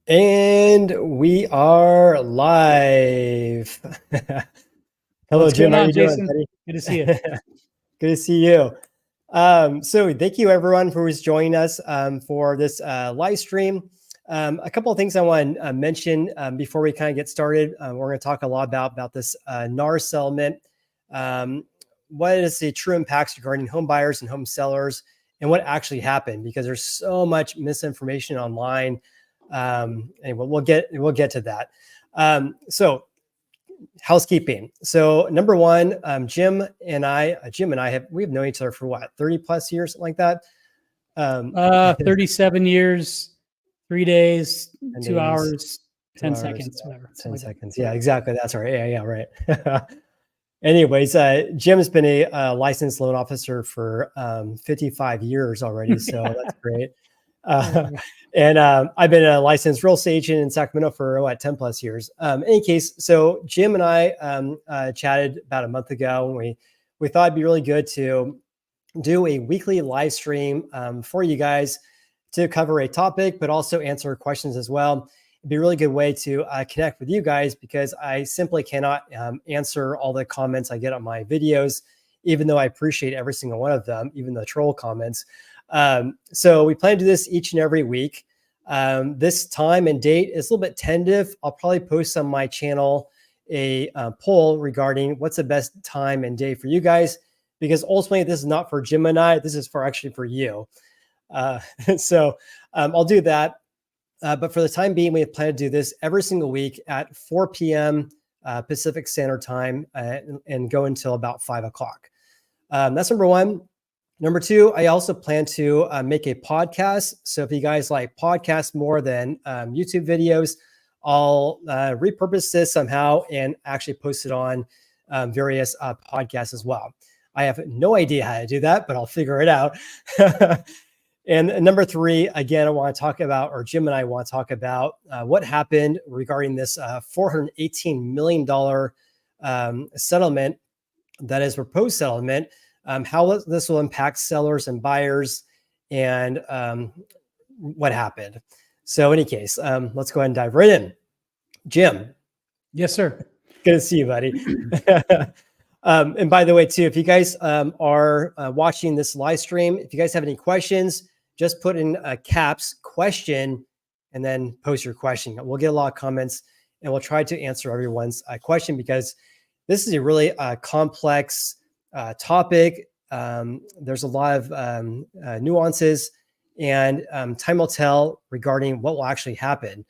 And we are live. Hello, What's Jim. going How are on, you doing, Jason? buddy? Good to see you. Good to see you. So thank you everyone for who's joining us for this live stream. A couple of things I want to mention before we kind of get started. We're going to talk a lot about this NAR settlement. What is the true impacts regarding home buyers and home sellers, and what actually happened? Because there's so much misinformation online. Anyway, we'll get to that. So housekeeping. So number one, Jim and I we've known each other for what, 30 plus years, something like that. 37 years, 3 days, 2 days, hours, 10 hours, seconds, whatever. 10 seconds. Yeah, exactly. That's right. Yeah, right. Anyways, Jim's been a licensed loan officer for 55 years already. So that's great. And I've been a licensed real estate agent in Sacramento for 10 plus years. In any case, so Jim and I chatted about a month ago, and we thought it'd be really good to do a weekly live stream for you guys to cover a topic, but also answer questions as well. It'd be a really good way to connect with you guys, because I simply cannot answer all the comments I get on my videos, even though I appreciate every single one of them, even the troll comments. So we plan to do this each and every week. This time and date is a little bit tentative. I'll probably post on my channel a poll regarding what's the best time and day for you guys, because ultimately this is not for Jim and I, this is actually for you. So I'll do that. But for the time being, we plan to do this every single week at 4 p.m. Pacific Standard Time and go until about 5 o'clock. That's number one. Number two, I also plan to make a podcast. So if you guys like podcasts more than YouTube videos, I'll repurpose this somehow and actually post it on various podcasts as well. I have no idea how to do that, but I'll figure it out. And number three, again, I want to talk about, or Jim and I want to talk about what happened regarding this $418 million settlement, that is proposed settlement, how this will impact sellers and buyers, and what happened. So in any case, let's go ahead and dive right in. Jim. Yes, sir. Good to see you, buddy. And by the way, too, if you guys are watching this live stream, if you guys have any questions, just put in caps question and then post your question. We'll get a lot of comments and we'll try to answer everyone's question, because this is a really complex topic. There's a lot of nuances, and time will tell regarding what will actually happen.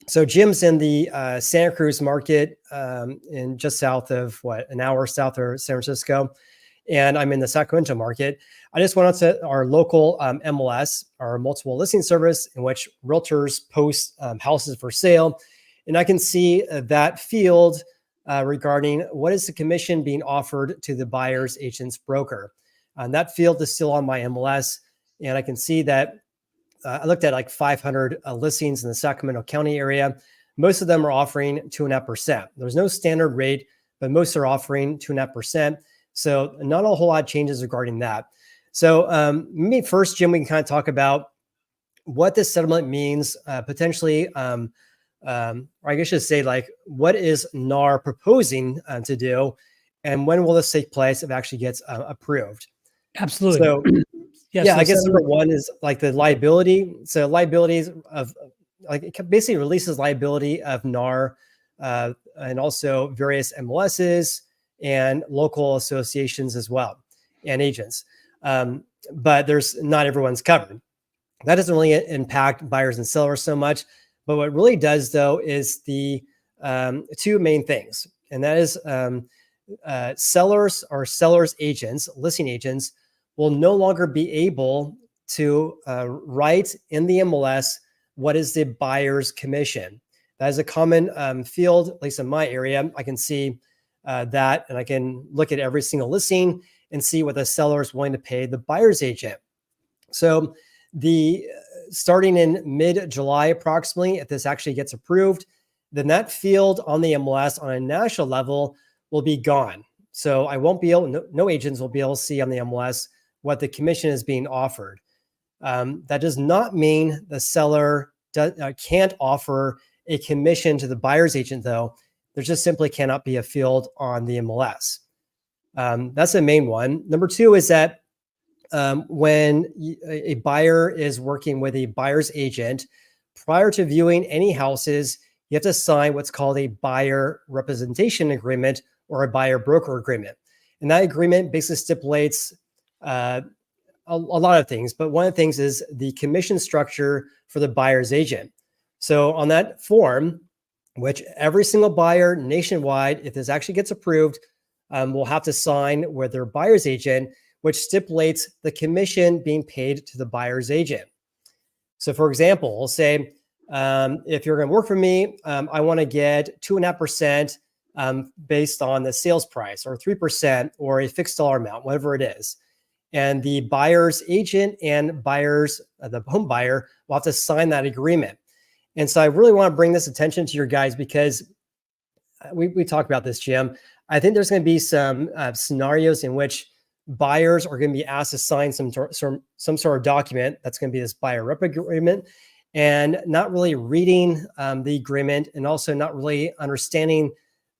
So Jim's in the Santa Cruz market, in just south of an hour south of San Francisco. And I'm in the Sacramento market. I just went on to our local MLS, our multiple listing service, in which realtors post houses for sale. And I can see that field regarding what is the commission being offered to the buyer's agent's broker. That field is still on my MLS. And I can see that I looked at like 500 listings in the Sacramento County area. Most of them are offering 2.5%. There's no standard rate, but most are offering 2.5%. So not a whole lot of changes regarding that. So maybe first, Jim, we can kind of talk about what this settlement means potentially, or I guess I should say, like, what is NAR proposing to do, and when will this take place if it actually gets approved? Absolutely. So yeah, I guess number one is like the liability. So liabilities of, like, it basically releases liability of NAR and also various MLSs and local associations as well, and agents. But there's not everyone's covered. That doesn't really impact buyers and sellers so much. But what really does, though, is the two main things. And that is sellers or sellers agents, listing agents, will no longer be able to write in the MLS what is the buyer's commission. That is a common field, at least in my area. I can see that, and I can look at every single listing and see what the seller is willing to pay the buyer's agent. So starting in mid-July approximately, if this actually gets approved, then that field on the MLS on a national level will be gone. So I won't be able, no agents will be able to see on the MLS what the commission is being offered. That does not mean the seller can't offer a commission to the buyer's agent, though, there just simply cannot be a field on the MLS. That's the main one. Number two is that when a buyer is working with a buyer's agent, prior to viewing any houses, you have to sign what's called a buyer representation agreement or a buyer broker agreement. And that agreement basically stipulates a lot of things, but one of the things is the commission structure for the buyer's agent. So on that form, which every single buyer nationwide, if this actually gets approved, will have to sign with their buyer's agent, which stipulates the commission being paid to the buyer's agent. So for example, we'll say, if you're going to work for me, I want to get 2.5% based on the sales price, or 3%, or a fixed dollar amount, whatever it is. And the buyer's agent and the home buyer will have to sign that agreement. And so I really want to bring this attention to your guys, because we talked about this, Jim. I think there's going to be some scenarios in which buyers are going to be asked to sign some sort of document that's going to be this buyer rep agreement, and not really reading the agreement, and also not really understanding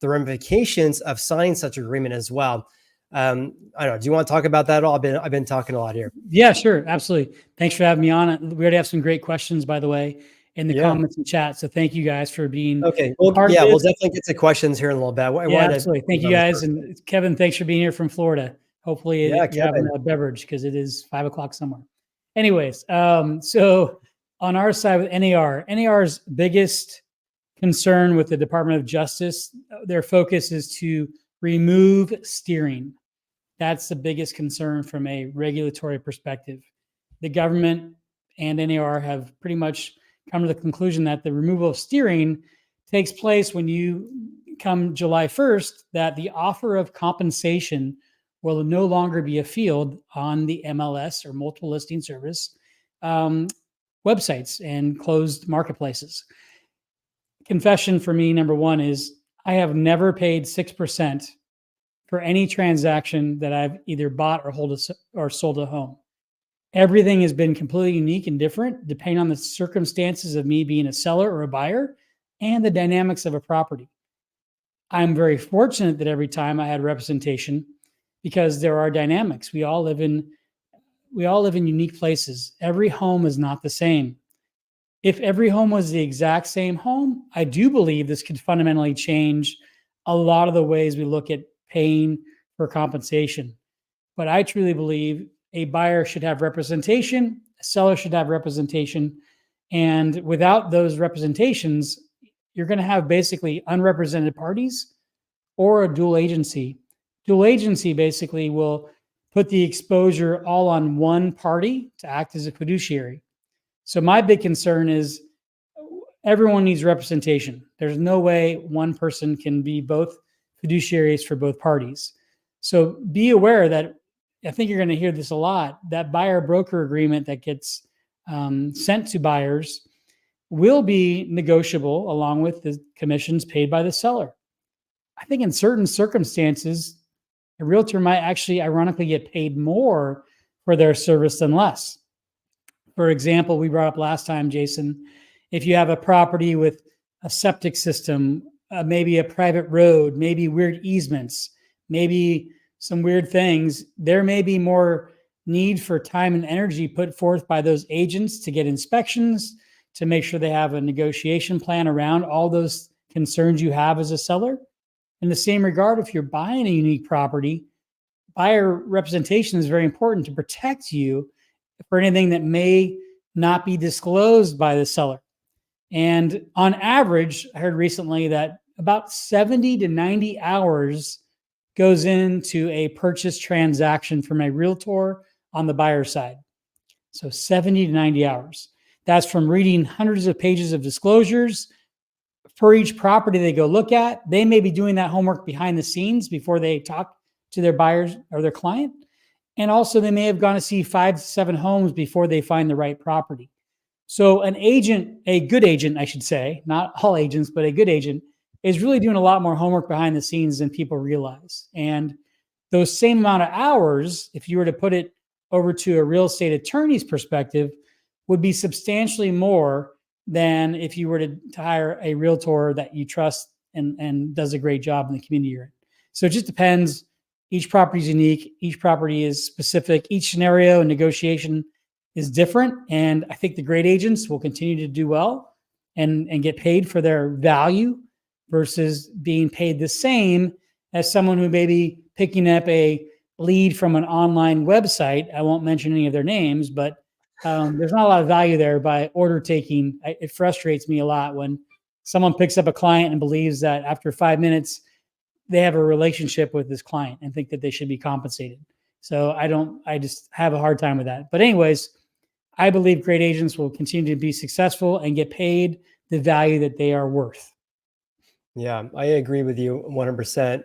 the ramifications of signing such agreement as well. I don't know. Do you want to talk about that at all? I've been talking a lot here. Yeah, sure. Absolutely. Thanks for having me on. We already have some great questions, by the way, in the comments and chat. So thank you guys for being okay. Well, part of this. We'll definitely get to questions here in a little bit. Absolutely. Thank you guys. And Kevin, thanks for being here from Florida. Hopefully you're having a beverage, because it is 5 o'clock somewhere. Anyways, so on our side with NAR's biggest concern with the Department of Justice, their focus is to remove steering. That's the biggest concern from a regulatory perspective. The government and NAR have pretty much come to the conclusion that the removal of steering takes place when you come July 1st, that the offer of compensation will no longer be a field on the MLS, or multiple listing service websites and closed marketplaces. Confession for me, number one, is I have never paid 6% for any transaction that I've either bought or sold a home. Everything has been completely unique and different depending on the circumstances of me being a seller or a buyer and the dynamics of a property. I'm very fortunate that every time I had representation, because there are dynamics. We all live in unique places. Every home is not the same. If every home was the exact same home, I do believe this could fundamentally change a lot of the ways we look at paying for compensation. But I truly believe a buyer should have representation, a seller should have representation. And without those representations, you're going to have basically unrepresented parties or a dual agency. Dual agency basically will put the exposure all on one party to act as a fiduciary. So my big concern is everyone needs representation. There's no way one person can be both fiduciaries for both parties. So be aware that, I think you're going to hear this a lot, that buyer broker agreement that gets sent to buyers will be negotiable along with the commissions paid by the seller. I think in certain circumstances, a realtor might actually ironically get paid more for their service than less. For example, we brought up last time, Jason, if you have a property with a septic system, maybe a private road, maybe weird easements, maybe some weird things, there may be more need for time and energy put forth by those agents to get inspections, to make sure they have a negotiation plan around all those concerns you have as a seller. In the same regard, if you're buying a unique property, buyer representation is very important to protect you for anything that may not be disclosed by the seller. And on average, I heard recently that about 70 to 90 hours goes into a purchase transaction from a realtor on the buyer side. So 70 to 90 hours. That's from reading hundreds of pages of disclosures for each property they go look at. They may be doing that homework behind the scenes before they talk to their buyers or their client. And also they may have gone to see 5 to 7 homes before they find the right property. So an agent, a good agent, I should say, not all agents, but a good agent is really doing a lot more homework behind the scenes than people realize. And those same amount of hours, if you were to put it over to a real estate attorney's perspective, would be substantially more than if you were to hire a realtor that you trust and does a great job in the community you're in. So it just depends. Each property is unique. Each property is specific. Each scenario and negotiation is different. And I think the great agents will continue to do well and get paid for their value versus being paid the same as someone who may be picking up a lead from an online website. I won't mention any of their names, but there's not a lot of value there by order taking. It frustrates me a lot when someone picks up a client and believes that after 5 minutes, they have a relationship with this client and think that they should be compensated. So I just have a hard time with that. But anyways, I believe great agents will continue to be successful and get paid the value that they are worth. Yeah, I agree with you 100%.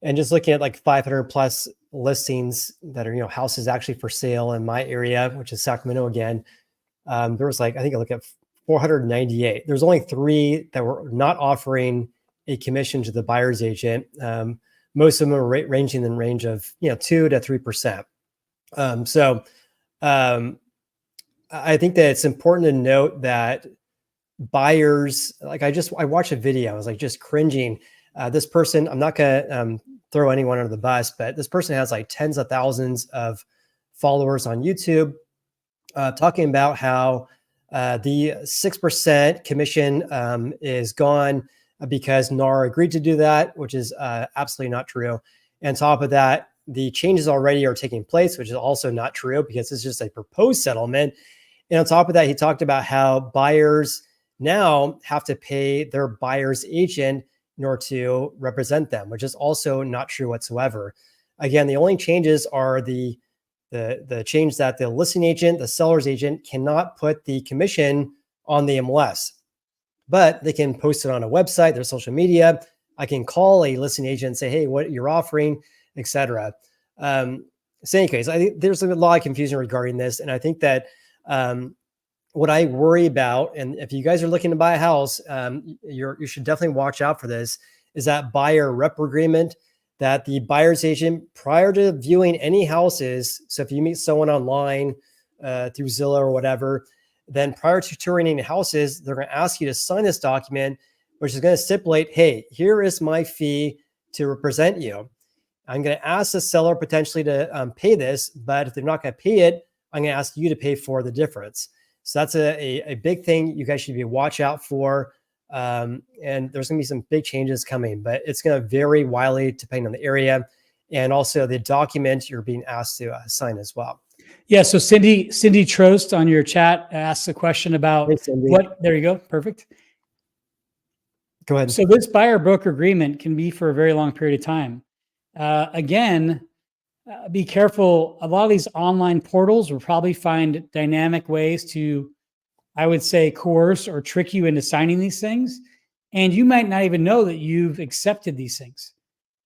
And just looking at like 500 plus listings that are, houses actually for sale in my area, which is Sacramento again, there was like, I think I looked at 498. There's only 3 that were not offering a commission to the buyer's agent. Most of them are ranging in the range of 2 to 3%. So I think that it's important to note that buyers, like I watched a video, I was like just cringing. This person, I'm not gonna throw anyone under the bus, but this person has like tens of thousands of followers on YouTube, talking about how the 6% commission is gone because NAR agreed to do that, which is absolutely not true. And on top of that, the changes already are taking place, which is also not true because it's just a proposed settlement. And on top of that, he talked about how buyers now have to pay their buyer's agent in order to represent them, which is also not true whatsoever. Again, the only changes are the change that the listing agent, the seller's agent cannot put the commission on the MLS, but they can post it on a website, their social media. I can call a listing agent and say, hey, what you're offering, etc. So in any case, I think there's a lot of confusion regarding this. And I think that what I worry about, and if you guys are looking to buy a house, you should definitely watch out for this, is that buyer rep agreement that the buyer's agent, prior to viewing any houses, so if you meet someone online through Zillow or whatever, then prior to touring any houses, they're going to ask you to sign this document, which is going to stipulate, hey, here is my fee to represent you. I'm going to ask the seller potentially to pay this, but if they're not going to pay it, I'm going to ask you to pay for the difference. So that's a big thing you guys should be watch out for. And there's going to be some big changes coming, but it's going to vary widely depending on the area and also the document you're being asked to sign as well. Yeah. So Cindy Trost on your chat asks a question about what, there you go. Perfect. Go ahead. So this buyer broker agreement can be for a very long period of time. Again, be careful. A lot of these online portals will probably find dynamic ways to, I would say, coerce or trick you into signing these things. And you might not even know that you've accepted these things.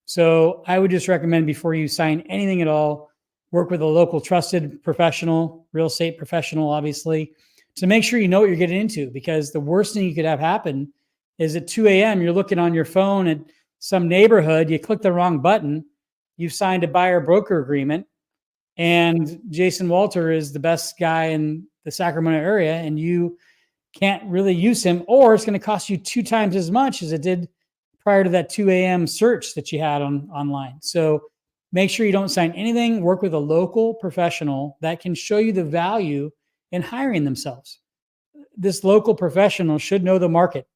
So I would just recommend before you sign anything at all, work with a local trusted professional, real estate professional, obviously, to make sure you know what you're getting into, because the worst thing you could have happen is at 2 a.m., you're looking on your phone at some neighborhood, you click the wrong button, you've signed a buyer broker agreement, and Jason Walter is the best guy in the Sacramento area, and you can't really use him, or it's going to cost you 2 times as much as it did prior to that 2 a.m. search that you had online. So make sure you don't sign anything. Work with a local professional that can show you the value in hiring themselves. This local professional should know the market,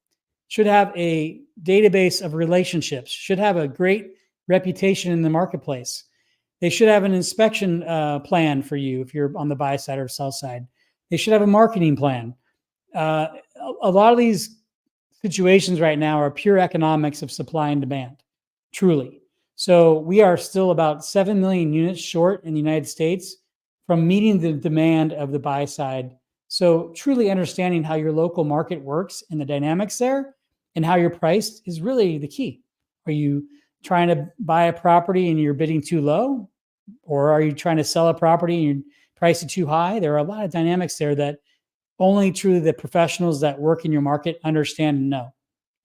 should have a database of relationships, should have a great reputation in the marketplace. They should have an inspection plan for you if you're on the buy side or sell side. They should have a marketing plan. A lot of these situations right now are pure economics of supply and demand, truly. So we are still about 7 million units short in the United States from meeting the demand of the buy side. So truly understanding how your local market works and the dynamics there and how you're priced is really the key. Are you trying to buy a property and you're bidding too low? Or are you trying to sell a property and you're pricing too high? There are a lot of dynamics there that only truly the professionals that work in your market understand and know.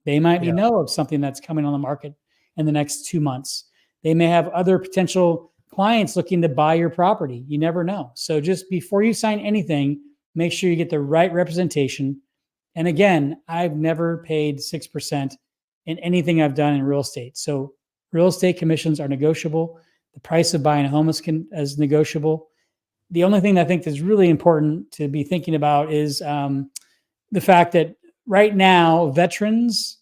They might know of something that's coming on the market in the next 2 months. They may have other potential clients looking to buy your property. You never know. So just before you sign anything, make sure you get the right representation, And again, I've never paid 6% in anything I've done in real estate. So real estate commissions are negotiable. The price of buying a home is negotiable. The only thing that I think is really important to be thinking about is the fact that right now, veterans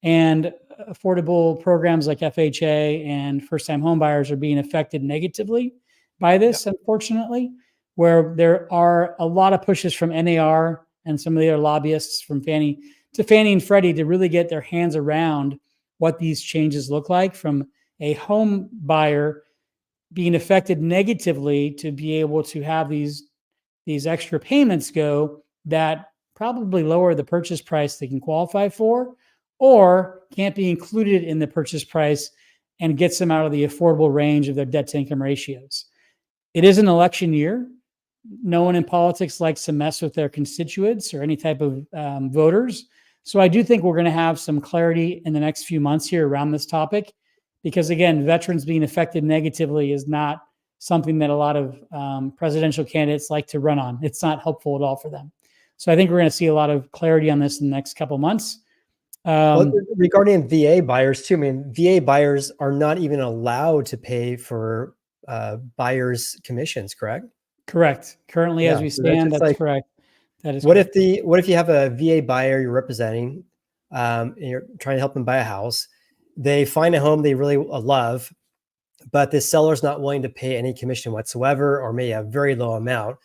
and affordable programs like FHA and first-time homebuyers are being affected negatively by this, unfortunately, where there are a lot of pushes from NAR and some of the other lobbyists from Fannie and Freddie to really get their hands around what these changes look like from a home buyer being affected negatively to be able to have these extra payments go that probably lower the purchase price they can qualify for, or can't be included in the purchase price and gets them out of the affordable range of their debt to income ratios. It is an election year. No one in politics likes to mess with their constituents or any type of voters. So I do think we're going to have some clarity in the next few months here around this topic, because again, veterans being affected negatively is not something that a lot of presidential candidates like to run on. It's not helpful at all for them. So I think we're going to see a lot of clarity on this in the next couple of months. Well, regarding VA buyers too, I mean, VA buyers are not even allowed to pay for buyers' commissions, correct? Correct. Currently, as we stand, that's correct. That is what correct. if you have a VA buyer you're representing, and you're trying to help them buy a house, they find a home they really love, but the seller's not willing to pay any commission whatsoever, or may a very low amount.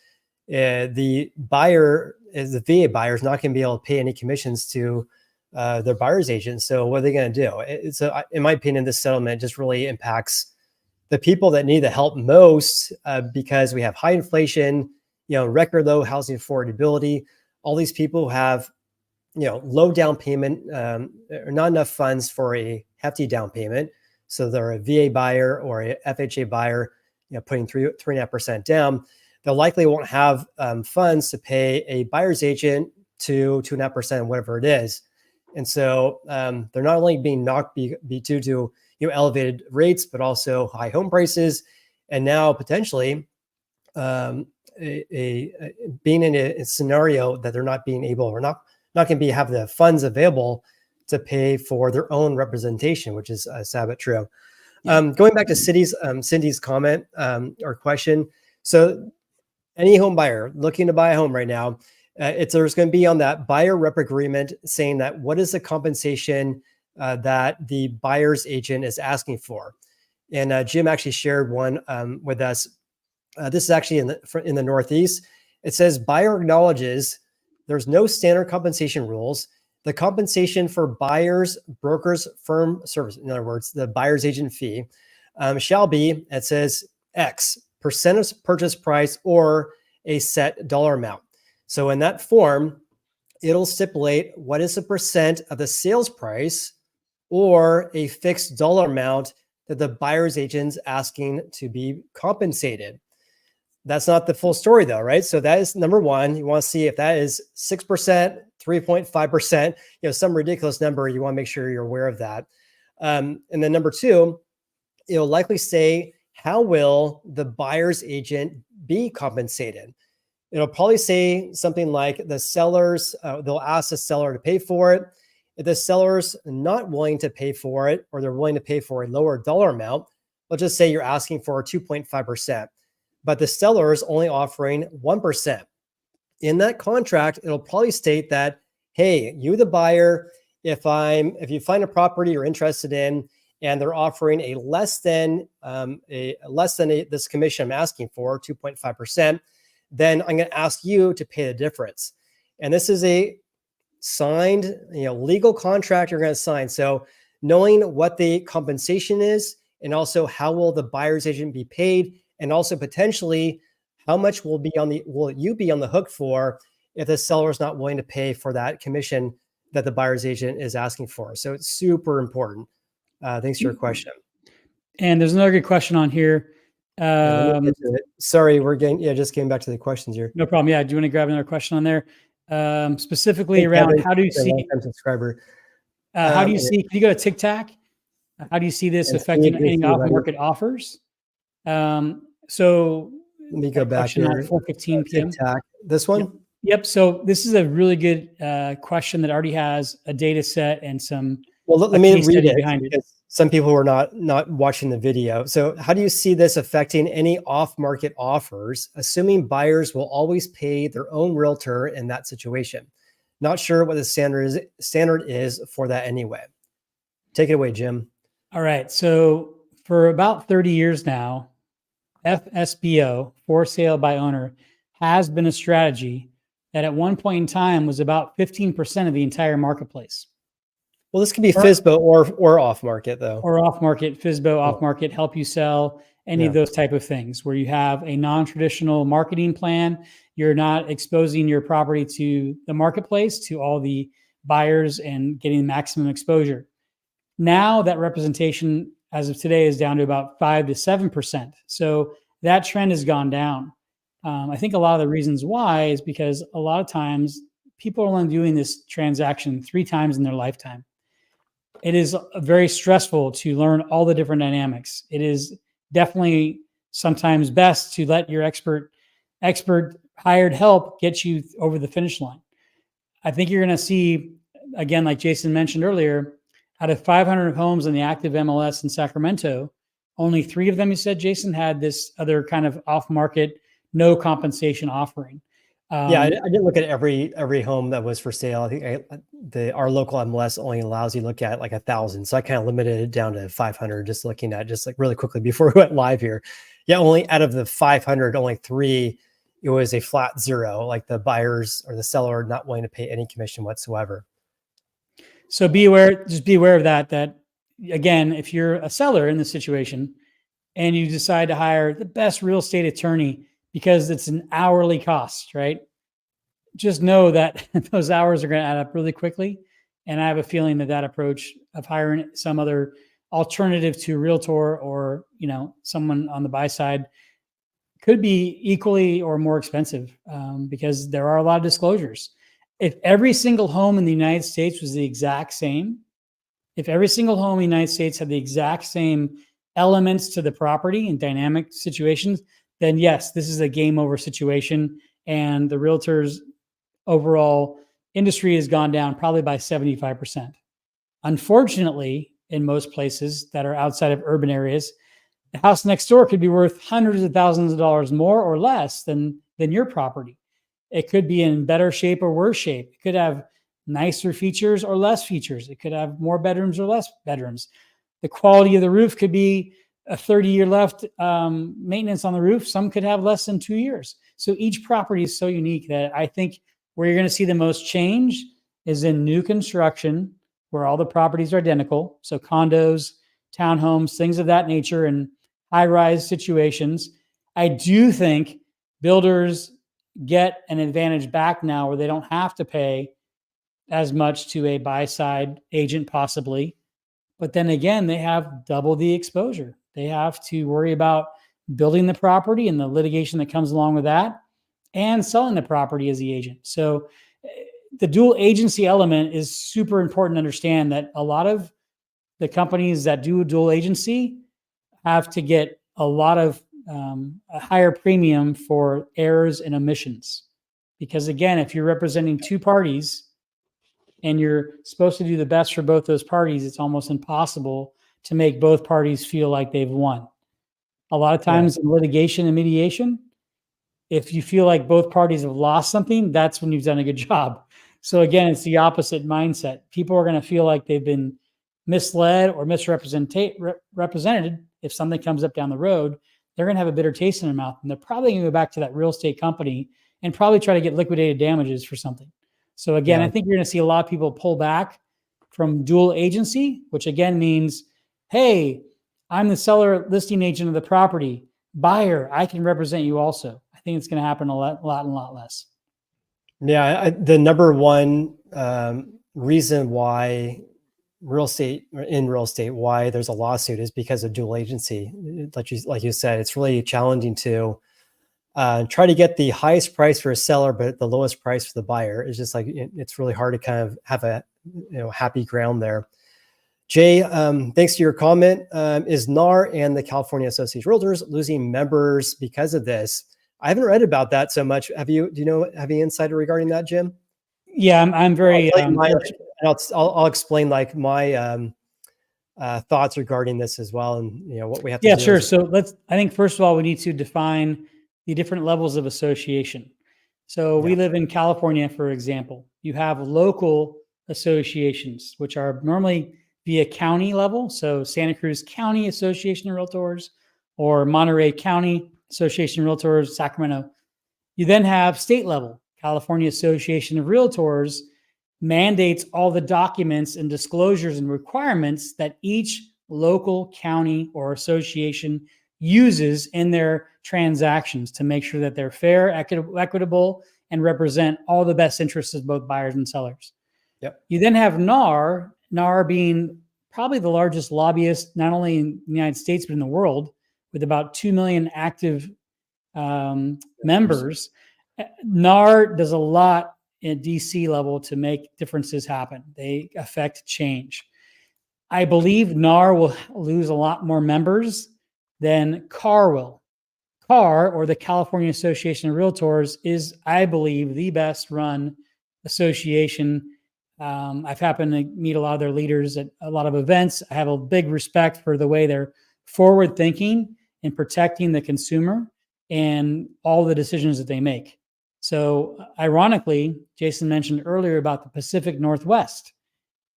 The VA buyer is not going to be able to pay any commissions to their buyer's agent. So what are they going to do? In my opinion, this settlement just really impacts the people that need the help most, because we have high inflation, record low housing affordability. All these people have, low down payment, or not enough funds for a hefty down payment. So they're a VA buyer or a FHA buyer, putting 3.5% down. They'll likely won't have funds to pay a buyer's agent to 2.5%, whatever it is. And so they're not only being knocked due to elevated rates, but also high home prices, and now potentially being in a scenario that they're not being able, or not going to have the funds available to pay for their own representation, which is sad but true. Going back to Cindy's comment or question. So any home buyer looking to buy a home right now, there's going to be on that buyer rep agreement saying that what is the compensation that the buyer's agent is asking for. And Jim actually shared one with us. This is actually in the Northeast. It says buyer acknowledges there's no standard compensation rules. The compensation for buyers, brokers, firm service, in other words, the buyer's agent fee, shall be, it says X percent of purchase price or a set dollar amount. So in that form, it'll stipulate what is the percent of the sales price or a fixed dollar amount that the buyer's agent's asking to be compensated. That's not the full story though, right? So that is number one. You want to see if that is 6%, 3.5%, some ridiculous number. You want to make sure you're aware of that. And then number two, it'll likely say, how will the buyer's agent be compensated? It'll probably say something like the sellers, they'll ask the seller to pay for it. If the seller's not willing to pay for it, or they're willing to pay for a lower dollar amount, let's just say you're asking for 2.5%, but the seller is only offering 1%. In that contract, it'll probably state that, hey, you, the buyer, if you find a property you're interested in, and they're offering a less than this commission I'm asking for, 2.5%, then I'm going to ask you to pay the difference. And this is a signed, legal contract you're going to sign. So knowing what the compensation is, and also how will the buyer's agent be paid, and also potentially how much will you be on the hook for if the seller is not willing to pay for that commission that the buyer's agent is asking for. So it's super important. Thanks for your question. And there's another good question on here. Sorry, just getting back to the questions here. No problem. Yeah. Do you want to grab another question on there? Specifically around how do you see subscriber? How do you see? Can you go to TikTok? How do you see this affecting any off-market offers? So let me go back here. At 4:15 p.m. TikTok. This one. Yep. So this is a really good question that already has a data set and some let me case read study it, behind it. because some people were not watching the video. So how do you see this affecting any off-market offers, assuming buyers will always pay their own realtor in that situation? Not sure what the standard is for that anyway. Take it away, Jim. All right. So for about 30 years now, FSBO, for sale by owner, has been a strategy that at one point in time was about 15% of the entire marketplace. Well, this could be FSBO or off market, though. Or off market, FSBO, off market, help you sell, any of those type of things where you have a non-traditional marketing plan. You're not exposing your property to the marketplace, to all the buyers, and getting maximum exposure. Now that representation as of today is down to about 5 to 7%. So that trend has gone down. I think a lot of the reasons why is because a lot of times people are only doing this transaction 3 times in their lifetime. It is very stressful to learn all the different dynamics. It is definitely sometimes best to let your expert hired help get you over the finish line. I think you're going to see, again, like Jason mentioned earlier, out of 500 homes in the active MLS in Sacramento, only 3 of them, you said, Jason, had this other kind of off-market, no compensation offering. Yeah, I didn't look at every home that was for sale. I think our local MLS only allows you to look at like 1,000. So I kind of limited it down to 500, just looking at just like really quickly before we went live here. Yeah, only out of the 500, only 3, it was a flat 0, like the buyers or the seller not willing to pay any commission whatsoever. So be aware of that again, if you're a seller in this situation and you decide to hire the best real estate attorney because it's an hourly cost, right? Just know that those hours are going to add up really quickly. And I have a feeling that approach of hiring some other alternative to Realtor or, someone on the buy side could be equally or more expensive because there are a lot of disclosures. If every single home in the United States was the exact same, if every single home in the United States had the exact same elements to the property and dynamic situations, then yes, this is a game over situation. And the realtors overall industry has gone down probably by 75%. Unfortunately, in most places that are outside of urban areas, the house next door could be worth hundreds of thousands of dollars more or less than your property. It could be in better shape or worse shape. It could have nicer features or less features. It could have more bedrooms or less bedrooms. The quality of the roof could be a 30-year left maintenance on the roof. Some could have less than 2 years. So each property is so unique that I think where you're going to see the most change is in new construction, where all the properties are identical. So condos, townhomes, things of that nature, and high-rise situations. I do think builders get an advantage back now where they don't have to pay as much to a buy-side agent possibly. But then again, they have double the exposure. They have to worry about building the property and the litigation that comes along with that and selling the property as the agent. So the dual agency element is super important to understand that a lot of the companies that do dual agency have to get a lot of a higher premium for errors and omissions. Because again, if you're representing 2 parties and you're supposed to do the best for both those parties, it's almost impossible to make both parties feel like they've won. A lot of times in litigation and mediation, if you feel like both parties have lost something, that's when you've done a good job. So again, it's the opposite mindset. People are going to feel like they've been misled or misrepresented. If something comes up down the road, they're going to have a bitter taste in their mouth, and they're probably going to go back to that real estate company and probably try to get liquidated damages for something. So again, I think you're going to see a lot of people pull back from dual agency, which again means, hey, I'm the seller listing agent of the property. Buyer, I can represent you also. I think it's going to happen a lot less. Yeah, the number one reason why real estate, why there's a lawsuit is because of dual agency. Like you said, it's really challenging to try to get the highest price for a seller, but the lowest price for the buyer. It's just like, it's really hard to kind of have a happy ground there. Jay, thanks to your comment. Is NAR and the California Association of Realtors losing members because of this? I haven't read about that so much. Have you? Do you know? Have any insight regarding that, Jim? Yeah, I'm very. I'll explain like my thoughts regarding this as well, and what we have to do. Yeah, sure. So I think first of all, we need to define the different levels of association. So we live in California, for example. You have local associations, which are normally via county level. So Santa Cruz County Association of Realtors or Monterey County Association of Realtors, Sacramento. You then have state level. California Association of Realtors mandates all the documents and disclosures and requirements that each local county or association uses in their transactions to make sure that they're fair, equitable, and represent all the best interests of both buyers and sellers. Yep. You then have NAR being probably the largest lobbyist, not only in the United States, but in the world, with about 2 million active members. NAR does a lot at DC level to make differences happen. They affect change. I believe NAR will lose a lot more members than CAR will. CAR, or the California Association of Realtors, is, I believe, the best run association. I've happened to meet a lot of their leaders at a lot of events. I have a big respect for the way they're forward thinking in protecting the consumer and all the decisions that they make. So ironically, Jason mentioned earlier about the Pacific Northwest.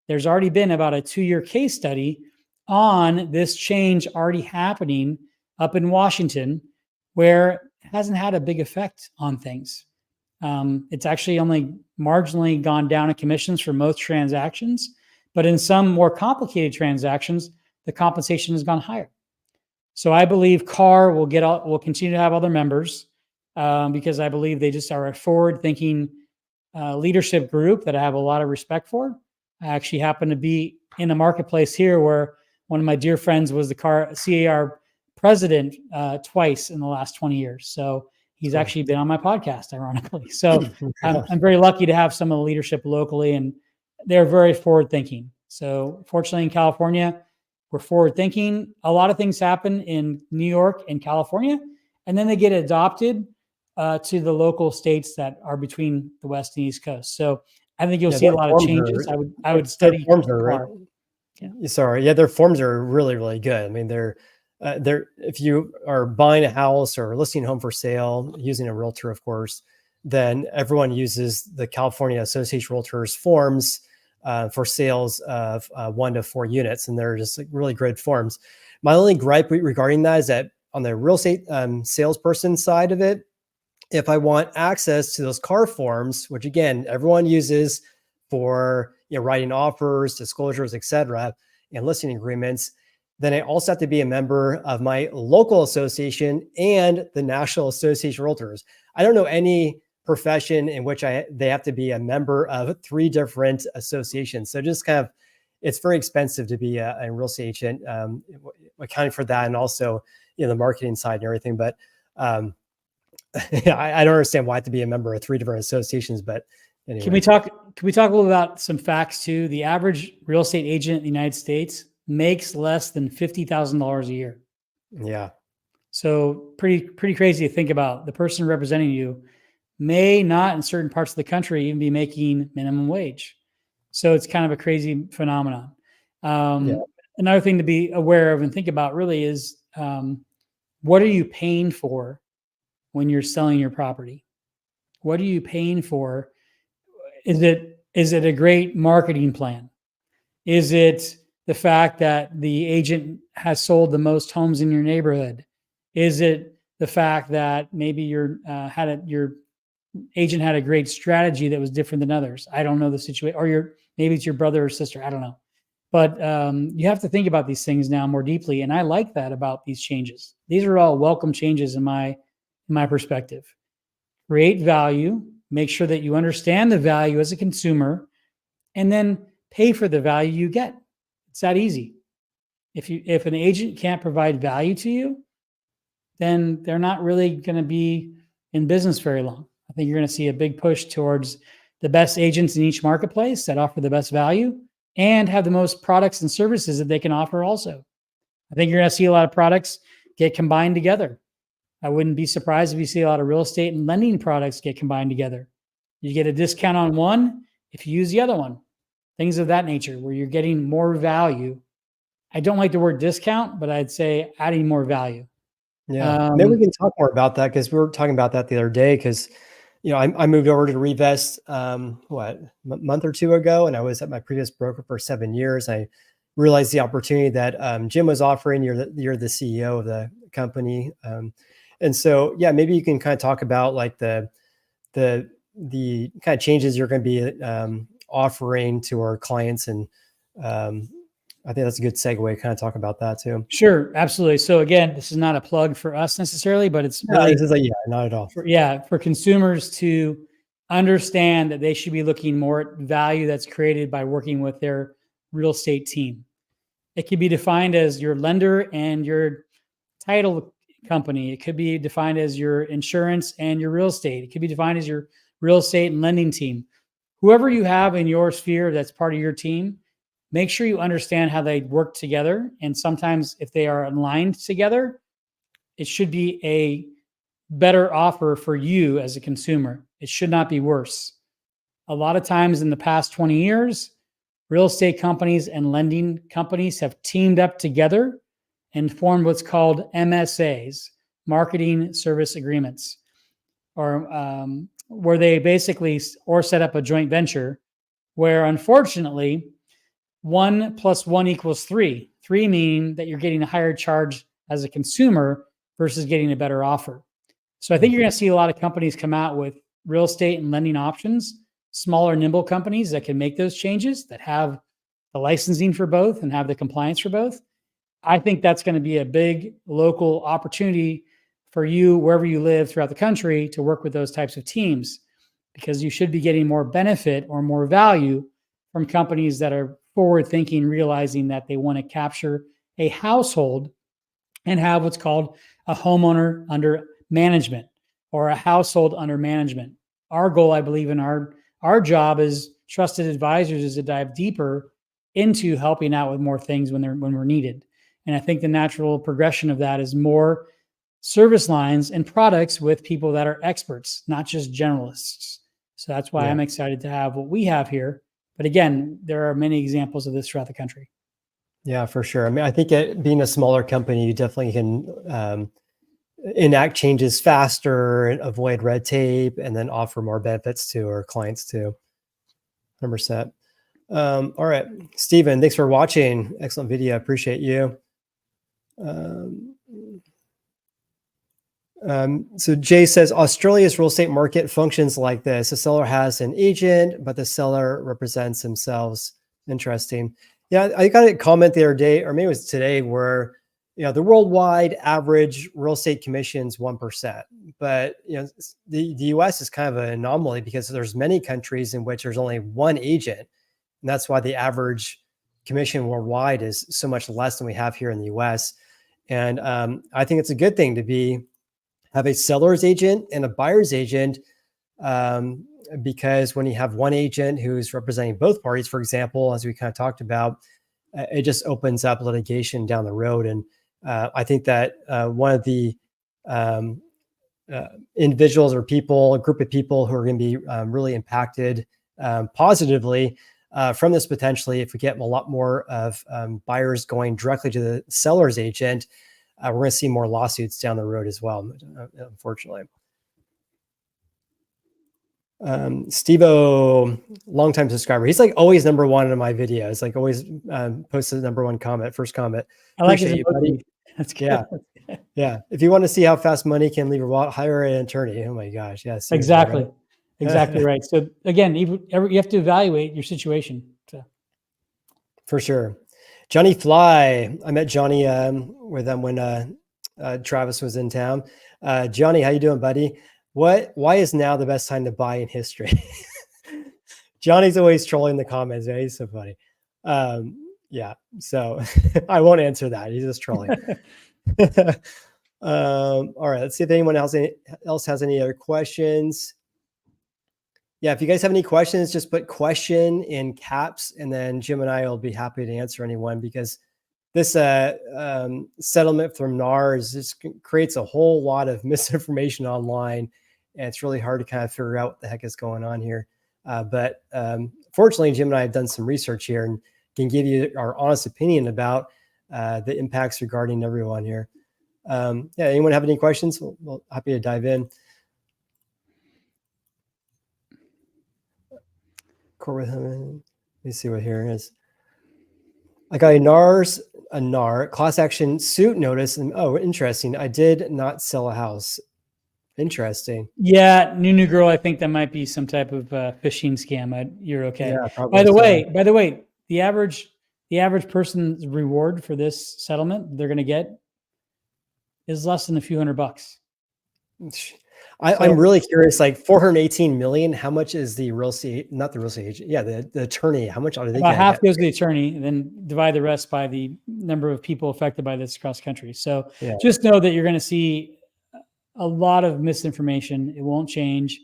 There's already been about a 2-year case study on this change already happening up in Washington, where it hasn't had a big effect on things. It's actually only marginally gone down in commissions for most transactions, but in some more complicated transactions, the compensation has gone higher. So I believe CAR will continue to have other members because I believe they just are a forward-thinking leadership group that I have a lot of respect for. I actually happen to be in a marketplace here where one of my dear friends was the CAR president twice in the last 20 years. So he's actually been on my podcast, ironically. So I'm very lucky to have some of the leadership locally, and they're very forward-thinking. So fortunately in California, we're forward-thinking. A lot of things happen in New York and California, and then they get adopted to the local states that are between the West and East Coast. So I think you'll see a lot of changes. I would study. Their forms are really, really good. I mean, they're if you are buying a house or listing a home for sale using a realtor, of course, then everyone uses the California Association of Realtors forms for sales of 1 to 4 units, and they're just like really great forms. My only gripe regarding that is that on the real estate salesperson side of it, if I want access to those CAR forms, which again everyone uses for writing offers, disclosures, etc., and listing agreements, then I also have to be a member of my local association and the National Association of Realtors. I don't know any profession in which they have to be a member of 3 different associations. So just kind of, it's very expensive to be a real estate agent, accounting for that, and also the marketing side and everything. But I don't understand why I have to be a member of 3 different associations. But anyway. Can we talk a little about some facts too? The average real estate agent in the United States makes less than $50,000 a year. Yeah. So pretty crazy to think about. The person representing you may not in certain parts of the country even be making minimum wage. So it's kind of a crazy phenomenon. Another thing to be aware of and think about really is what are you paying for when you're selling your property? What are you paying for? Is it a great marketing plan? Is it the fact that the agent has sold the most homes in your neighborhood? Is it the fact that maybe your agent had a great strategy that was different than others? I don't know the situation, or maybe it's your brother or sister. I don't know, but you have to think about these things now more deeply. And I like that about these changes. These are all welcome changes in my perspective. Create value, make sure that you understand the value as a consumer, and then pay for the value you get. It's that easy. If an agent can't provide value to you, then they're not really going to be in business very long. I think you're going to see a big push towards the best agents in each marketplace that offer the best value and have the most products and services that they can offer also. I think you're going to see a lot of products get combined together. I wouldn't be surprised if you see a lot of real estate and lending products get combined together. You get a discount on one if you use the other one. Things of that nature where you're getting more value. I don't like the word discount, but I'd say adding more value. Yeah, maybe we can talk more about that because we were talking about that the other day. Because I moved over to Revest month or two ago, and I was at my previous broker for 7 years. I realized the opportunity that Jim was offering. You're the CEO of the company, and so yeah, maybe you can kind of talk about like the kind of changes you're going to be offering to our clients, and I think that's a good segue. Kind of talk about that too. Sure, absolutely. So again, this is not a plug for us necessarily, but it's really not at all. For consumers to understand that they should be looking more at value that's created by working with their real estate team. It could be defined as your lender and your title company. It could be defined as your insurance and your real estate. It could be defined as your real estate and lending team. Whoever you have in your sphere that's part of your team, make sure you understand how they work together. And sometimes if they are aligned together, it should be a better offer for you as a consumer. It should not be worse. A lot of times in the past 20 years, real estate companies and lending companies have teamed up together and formed what's called MSAs, marketing service agreements, or where they basically or set up a joint venture where unfortunately 1 + 1 = 3. 3 meaning that you're getting a higher charge as a consumer versus getting a better offer. So I think you're going to see a lot of companies come out with real estate and lending options, smaller, nimble companies that can make those changes, that have the licensing for both and have the compliance for both. I think that's going to be a big local opportunity for you, wherever you live throughout the country, to work with those types of teams, because you should be getting more benefit or more value from companies that are forward thinking, realizing that they want to capture a household and have what's called a homeowner under management or a household under management. Our goal, I believe, in our job as trusted advisors is to dive deeper into helping out with more things when we're needed. And I think the natural progression of that is more service lines and products with people that are experts, not just generalists. So that's why I'm excited to have what we have here. But again, there are many examples of this throughout the country. Yeah, for sure. I mean, I think being a smaller company, you definitely can enact changes faster and avoid red tape, and then offer more benefits to our clients too. 100%. All right, Stephen, thanks for watching. Excellent video. Appreciate you. So Jay says, Australia's real estate market functions like this. The seller has an agent, but the seller represents themselves. Interesting. Yeah, I got a comment the other day, or maybe it was today, where the worldwide average real estate commission is 1%. But the US is kind of an anomaly because there's many countries in which there's only one agent. And that's why the average commission worldwide is so much less than we have here in the US. And I think it's a good thing to have a seller's agent and a buyer's agent, because when you have one agent who's representing both parties, for example, as we kind of talked about, it just opens up litigation down the road. And I think that one of the individuals or people, a group of people who are going to be really impacted positively from this potentially, if we get a lot more of buyers going directly to the seller's agent, we're going to see more lawsuits down the road as well, unfortunately. Steve-O, longtime subscriber. He's like always number one in my videos, like always posts the number one comment, first comment. I like it, buddy. That's good. Yeah. Yeah. If you want to see how fast money can leave your wallet, hire an attorney. Oh my gosh. Yeah. Exactly. Right? Exactly right. So again, you have to evaluate your situation. So. For sure. Johnny Fly. I met Johnny with them when Travis was in town. Johnny, how you doing, buddy? Why is now the best time to buy in history? Johnny's always trolling the comments. Man. He's so funny. Yeah. So I won't answer that. He's just trolling. All right. Let's see if anyone else has any other questions. Yeah, if you guys have any questions, just put question in caps, and then Jim and I will be happy to answer anyone, because this settlement from NAR just creates a whole lot of misinformation online, and it's really hard to kind of figure out what the heck is going on here. But fortunately, Jim and I have done some research here and can give you our honest opinion about the impacts regarding everyone here. Yeah, anyone have any questions? We'll happy to dive in. Let me see what here is. I got a NAR class action suit notice, and oh, interesting. I did not sell a house. Interesting. Yeah, new girl. I think that might be some type of phishing scam. You're okay. Yeah, probably. By the way, the average person's reward for this settlement they're going to get is less than a few $100. I'm really curious, like 418 million, how much is the real estate, not the real estate agent, yeah, the attorney, how much are they? About half goes to the attorney, and then divide the rest by the number of people affected by this across country. So just know that you're going to see a lot of misinformation. It won't change.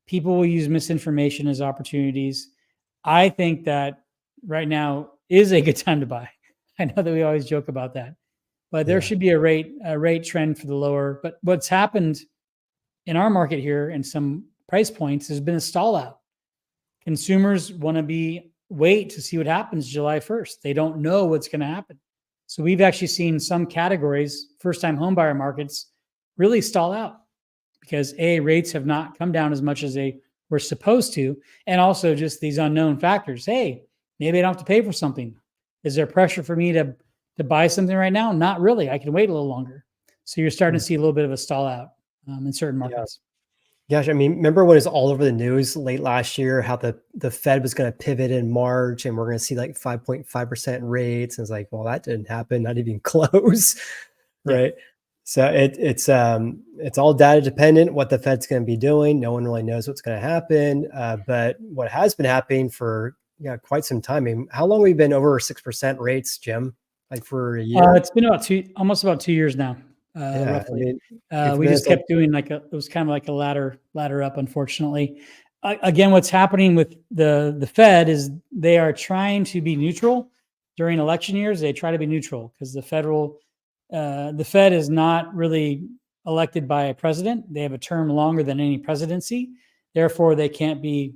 People will use misinformation as opportunities. I think that right now is a good time to buy. I know that we always joke about that, but there should be a rate trend for the lower. But what's happened in our market here and some price points has been a stall out. Consumers want to wait to see what happens July 1st. They don't know what's going to happen. So we've actually seen some categories, first-time home buyer markets, really stall out because rates have not come down as much as they were supposed to. And also just these unknown factors. Hey, maybe I don't have to pay for something. Is there pressure for me to buy something right now? Not really. I can wait a little longer. So you're starting to see a little bit of a stall out in certain markets. Gosh, I mean, remember when it was all over the news late last year, how the Fed was going to pivot in March and we're going to see like 5.5% rates. And it's like, well, that didn't happen, not even close. Right. So it's all data dependent, what the Fed's going to be doing. No one really knows what's going to happen. But what has been happening for quite some time. I mean, how long have we been over 6% rates, Jim? Like for a year? It's been almost about 2 years now. Roughly. I mean, we just kept doing it was kind of like a ladder up, unfortunately. Again, what's happening with the Fed is they are trying to be neutral during election years. They try to be neutral because the Fed is not really elected by a president. They have a term longer than any presidency. Therefore, they can't be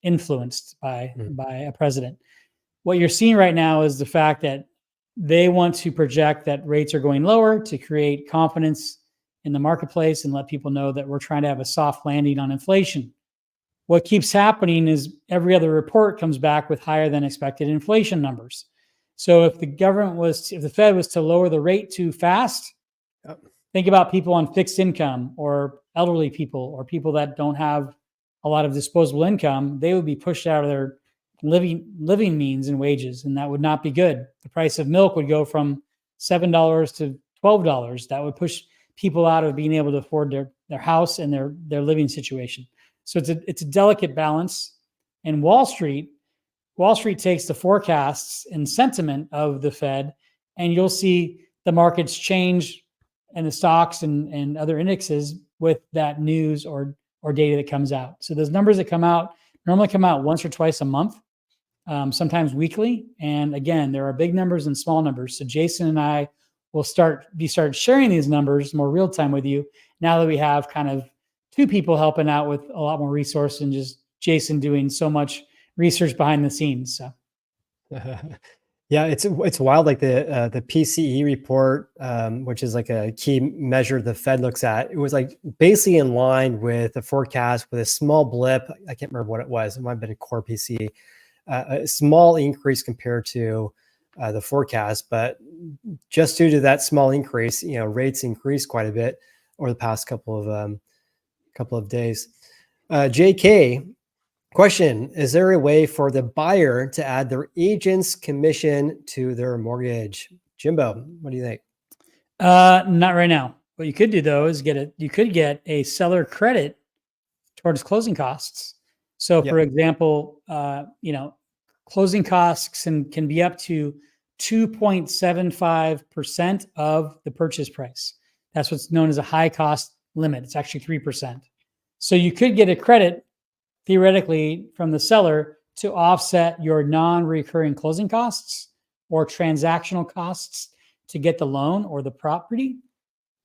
influenced by a president. What you're seeing right now is the fact that they want to project that rates are going lower to create confidence in the marketplace and let people know that we're trying to have a soft landing on inflation. What keeps happening is every other report comes back with higher than expected inflation numbers. So if the Fed was to lower the rate too fast, think about people on fixed income or elderly people or people that don't have a lot of disposable income. They would be pushed out of their living means and wages, and that would not be good. The price of milk would go from $7 to $12. That would push people out of being able to afford their house and their living situation. So it's a delicate balance. And Wall Street takes the forecasts and sentiment of the Fed, and you'll see the markets change and the stocks and other indexes with that news or data that comes out. So those numbers that normally come out once or twice a month. Sometimes weekly. And again, there are big numbers and small numbers. So Jason and I will start sharing these numbers more real time with you now that we have kind of two people helping out with a lot more resource and just Jason doing so much research behind the scenes. So. Yeah, it's wild. Like the PCE report, which is like a key measure the Fed looks at, it was like basically in line with the forecast with a small blip. I can't remember what it was. It might have been a core PCE. A small increase compared to the forecast, but just due to that small increase, rates increased quite a bit over the past couple of days. JK, question: is there a way for the buyer to add their agent's commission to their mortgage? Jimbo, what do you think? Not right now. What you could do though is you could get a seller credit towards closing costs. So for example, closing costs can be up to 2.75% of the purchase price. That's what's known as a high cost limit. It's actually 3%. So you could get a credit theoretically from the seller to offset your non-recurring closing costs or transactional costs to get the loan or the property.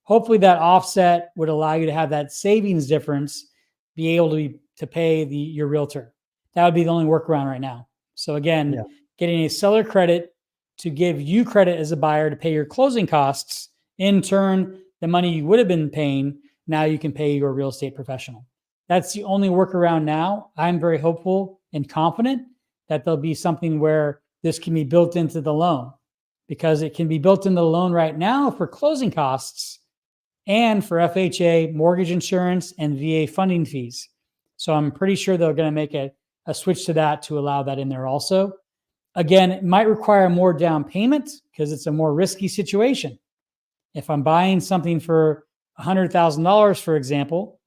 Hopefully that offset would allow you to have that savings difference be able to pay your realtor. That would be the only workaround right now. So again, getting a seller credit to give you credit as a buyer to pay your closing costs. In turn, the money you would have been paying, now you can pay your real estate professional. That's the only workaround now. I'm very hopeful and confident that there'll be something where this can be built into the loan, because it can be built into the loan right now for closing costs and for FHA, mortgage insurance, and VA funding fees. So I'm pretty sure they're going to make a switch to that to allow that in there also. Again, it might require more down payment because it's a more risky situation. If I'm buying something for $100,000, for example,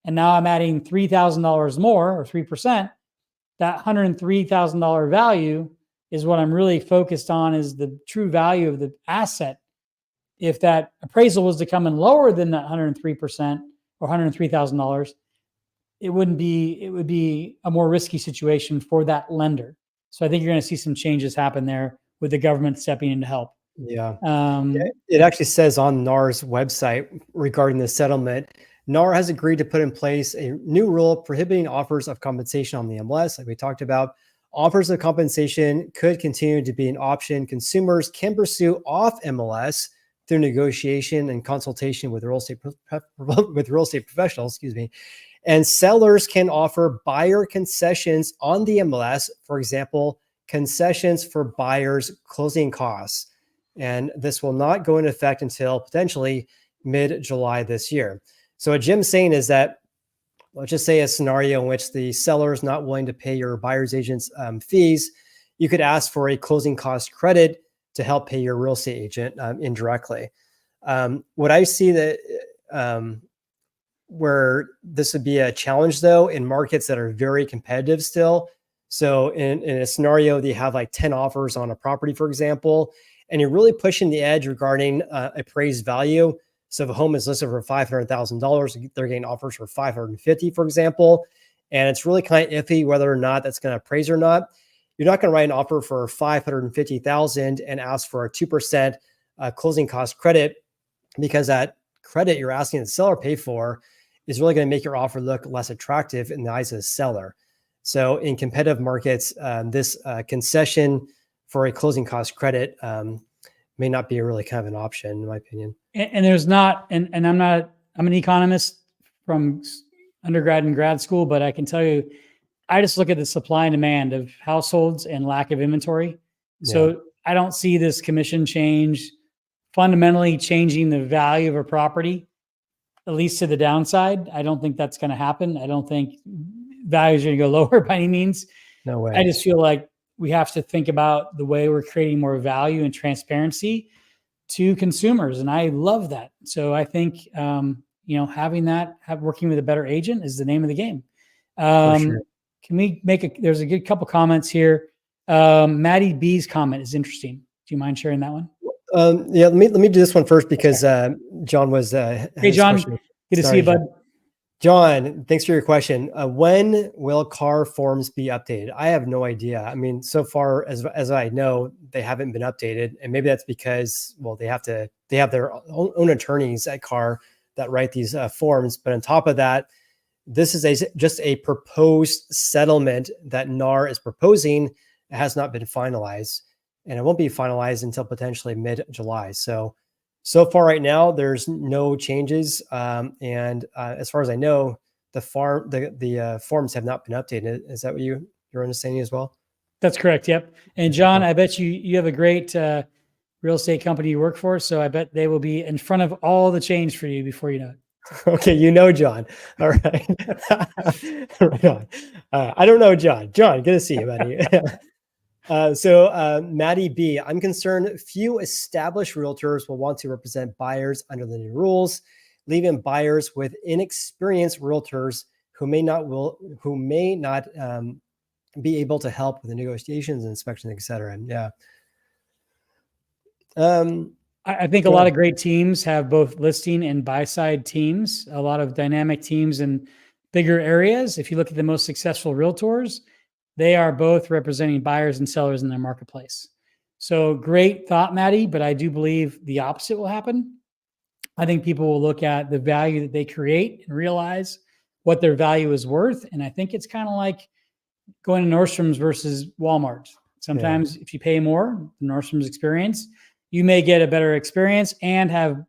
and now I'm adding $3,000 more or 3%, that $103,000 value is what I'm really focused on, is the true value of the asset. If that appraisal was to come in lower than that 103% or $103,000, it would be a more risky situation for that lender. So I think you're going to see some changes happen there with the government stepping in to help. Yeah. It actually says on NAR's website regarding the settlement, NAR has agreed to put in place a new rule prohibiting offers of compensation on the MLS. Like we talked about, offers of compensation could continue to be an option consumers can pursue off MLS through negotiation and consultation with real estate professionals, and sellers can offer buyer concessions on the MLS. For example, concessions for buyers' closing costs. And this will not go into effect until potentially mid-July this year. So what Jim's saying is that, let's just say a scenario in which the seller is not willing to pay your buyer's agent's fees, you could ask for a closing cost credit to help pay your real estate agent indirectly. What I see that where this would be a challenge, though, in markets that are very competitive still. So in a scenario that you have like 10 offers on a property, for example, and you're really pushing the edge regarding appraised value. So if a home is listed for $500,000, they're getting offers for $550,000, for example, and it's really kind of iffy whether or not that's going to appraise or not. You're not going to write an offer for $550,000 and ask for a 2% closing cost credit, because that credit you're asking the seller pay for is really going to make your offer look less attractive in the eyes of the seller. So in competitive markets, this concession for a closing cost credit may not be a really kind of an option, in my opinion. And there's not, and I'm an economist from undergrad and grad school, but I can tell you, I just look at the supply and demand of households and lack of inventory. So I don't see this commission change fundamentally changing the value of a property, at least to the downside. I don't think that's going to happen. I don't think values are going to go lower by any means. No way. I just feel like we have to think about the way we're creating more value and transparency to consumers. And I love that. So I think, having that, working with a better agent is the name of the game. For sure. Can we there's a good couple comments here. Maddie B's comment is interesting. Do you mind sharing that one? Let me do this one first because John was. Hey, John, good to see you, bud. John, thanks for your question. When will CAR forms be updated? I have no idea. I mean, so far as I know, they haven't been updated, and maybe that's because, well, they have their own attorneys at CAR that write these forms. But on top of that, this is just a proposed settlement that NAR is proposing. It has not been finalized, and it won't be finalized until potentially mid-July. So far right now, there's no changes. And as far as I know, the forms have not been updated. Is that what you're understanding as well? That's correct. Yep. And John, I bet you have a great real estate company you work for. So I bet they will be in front of all the change for you before you know it. Okay. John. All right. Right on. I don't know, John. John, good to see you, buddy. So Maddie B, I'm concerned few established realtors will want to represent buyers under the new rules, leaving buyers with inexperienced realtors who may not be able to help with the negotiations, inspections, et cetera. Yeah. I think a lot of great teams have both listing and buy-side teams, a lot of dynamic teams in bigger areas. If you look at the most successful realtors, they are both representing buyers and sellers in their marketplace. So great thought, Maddie, but I do believe the opposite will happen. I think people will look at the value that they create and realize what their value is worth. And I think it's kind of like going to Nordstrom's versus Walmart. Sometimes if you pay more, the Nordstrom's experience, you may get a better experience and have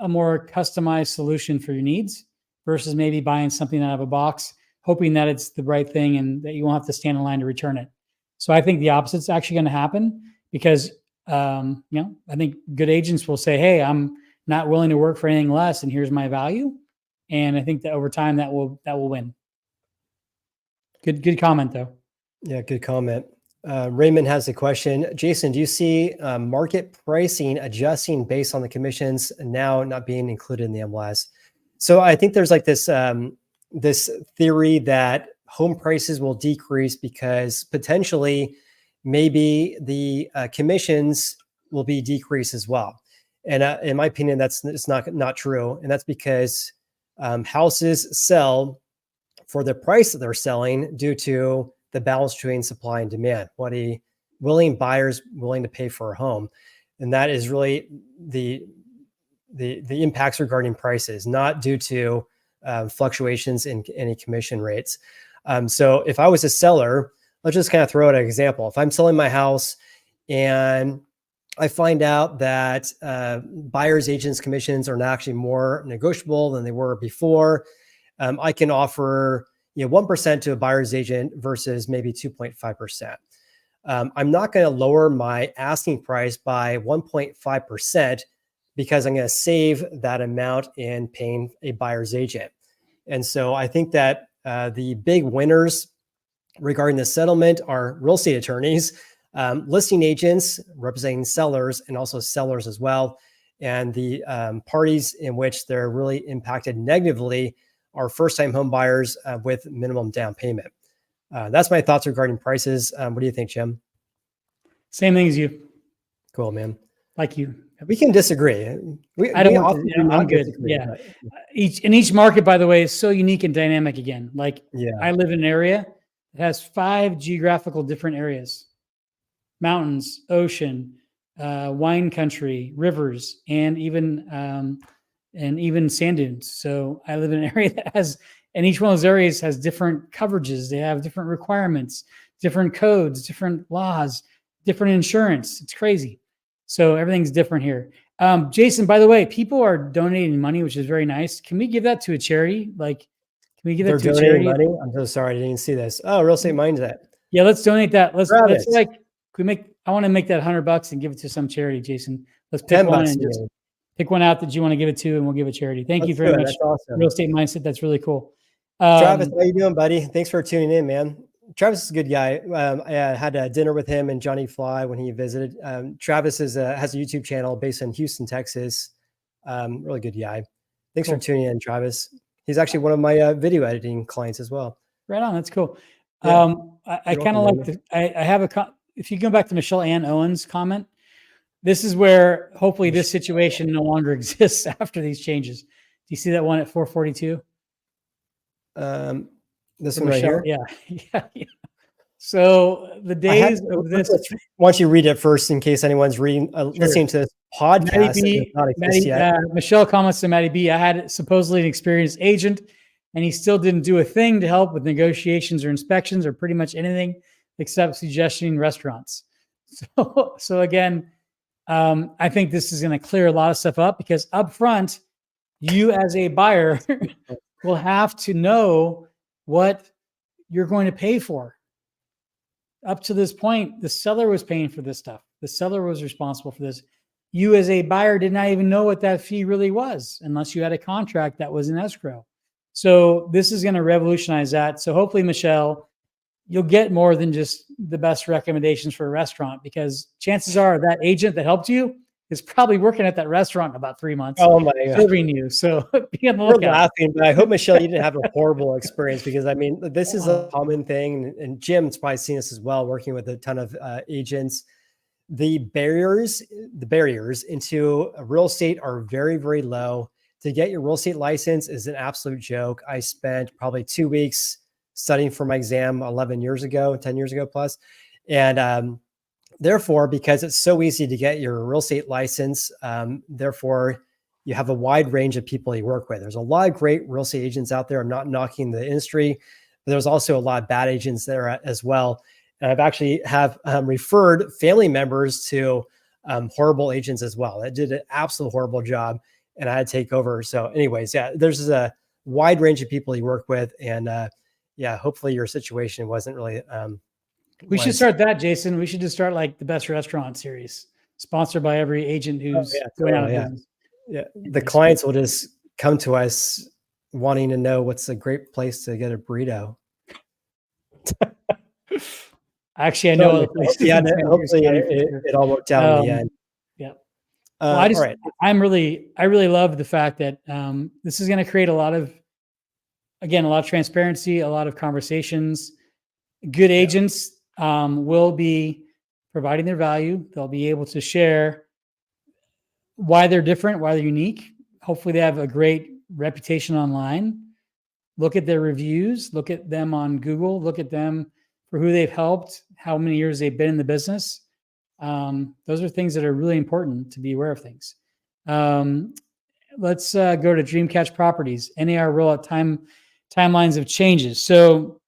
a more customized solution for your needs versus maybe buying something out of a box, hoping that it's the right thing and that you won't have to stand in line to return it. So I think the opposite's actually going to happen because, I think good agents will say, hey, I'm not willing to work for anything less, and here's my value. And I think that over time that will win. Good comment though. Yeah, good comment. Raymond has a question. Jason, do you see market pricing adjusting based on the commissions now not being included in the MLS? So I think there's like this this theory that home prices will decrease because potentially maybe the commissions will be decreased as well. And in my opinion, it's not true. And that's because houses sell for the price that they're selling due to the balance between supply and demand, what a buyer's willing to pay for a home. And that is really the impacts regarding prices, not due to fluctuations in any commission rates. So if I was a seller, let's just kind of throw out an example. If I'm selling my house and I find out that buyer's agents' commissions are now actually more negotiable than they were before, I can offer 1% to a buyer's agent versus maybe 2.5%. I'm not going to lower my asking price by 1.5% because I'm going to save that amount in paying a buyer's agent. And so I think that the big winners regarding the settlement are real estate attorneys, listing agents representing sellers, and also sellers as well. And the parties in which they're really impacted negatively are first-time home buyers with minimum down payment. That's my thoughts regarding prices. What do you think, Jim? Same thing as you. Cool, man. Like you. We can disagree. I'm good. Yeah. But each market, by the way, is so unique and dynamic again. Like I live in an area that has 5 geographical different areas: mountains, ocean, wine country, rivers, and even sand dunes. So I live in an area that has, and each one of those areas has different coverages. They have different requirements, different codes, different laws, different insurance. It's crazy. So everything's different here. Jason, by the way, people are donating money, which is very nice. Can we give that to a charity? Like, can we give that to a charity? Money? I'm so sorry. I didn't see this. Oh, Real Estate Mindset. Yeah, let's donate that. Let's like, I want to make that $100 and give it to some charity, Jason. Let's pick one and just pick one out that you want to give it to, and we'll give a charity. Thank you very much. That's awesome. Real Estate Mindset. That's really cool. Travis, how you doing, buddy? Thanks for tuning in, man. Travis is a good guy. I had a dinner with him and Johnny Fly when he visited. Travis has a YouTube channel based in Houston, Texas. Really good guy. Thanks for tuning in, Travis. He's actually one of my video editing clients as well. Right on. That's cool. Yeah. I kind of like I have if you go back to Michelle Ann Owens' comment, this is where hopefully this situation no longer exists after these changes. Do you see that one at 442? This one right here? Yeah. So the days of this. Why don't you read it first in case anyone's listening to this podcast? Michelle comments to Maddie B. I had supposedly an experienced agent, and he still didn't do a thing to help with negotiations or inspections or pretty much anything except suggesting restaurants. So again, I think this is going to clear a lot of stuff up because up front, you as a buyer will have to know what you're going to pay for. Up to this point, the seller was paying for this stuff. The seller was responsible for this. You as a buyer did not even know what that fee really was unless you had a contract that was in escrow. So this is going to revolutionize that. So hopefully, Michelle, you'll get more than just the best recommendations for a restaurant, because chances are that agent that helped you is probably working at that restaurant in about 3 months. Oh my God. Serving you. So be on the lookout. We're laughing, but I hope, Michelle, you didn't have a horrible experience, because I mean, this is a common thing, and Jim's probably seen this as well, working with a ton of agents. The barriers into real estate are very, very low. To get your real estate license is an absolute joke. I spent probably 2 weeks studying for my exam 10 years ago plus. And therefore, because it's so easy to get your real estate license, therefore you have a wide range of people you work with. There's a lot of great real estate agents out there. I'm not knocking the industry, but there's also a lot of bad agents there as well. And I've actually have referred family members to horrible agents as well that did an absolute horrible job, and I had to take over. So anyways, yeah, there's a wide range of people you work with, and yeah, hopefully your situation wasn't really. We should start that, Jason. We should just start like the best restaurant series, sponsored by every agent who's going out of business. Yeah, the clients will just come to us wanting to know what's a great place to get a burrito. Actually, I know other places. Yeah, hopefully it all worked out in the end. Yeah. Well, I really love the fact that this is going to create a lot of transparency, a lot of conversations. Good agents will be providing their value. They'll be able to share why they're different, why they're unique. Hopefully they have a great reputation online. Look at their reviews, look at them on Google, look at them for who they've helped, how many years they've been in the business. Those are things that are really important to be aware of things. Let's go to Dreamcatch Properties, NAR rollout timelines of changes. So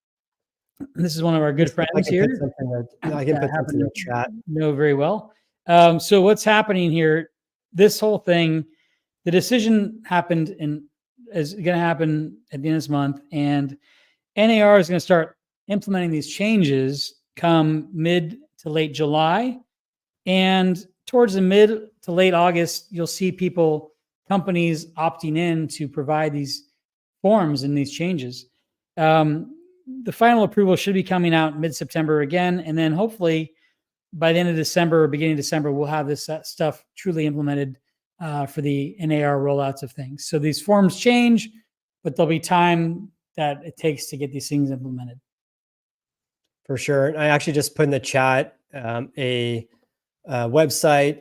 this is one of our good friends here. I can put something in the chat. Know very well. So what's happening here? This whole thing, the decision is going to happen at the end of this month, and NAR is going to start implementing these changes come mid to late July, and towards the mid to late August, you'll see companies opting in to provide these forms and these changes. The final approval should be coming out mid-September again, and then hopefully by the end of December or beginning of December, we'll have this stuff truly implemented for the NAR rollouts of things. So these forms change, but there'll be time that it takes to get these things implemented. For sure. I actually just put in the chat a website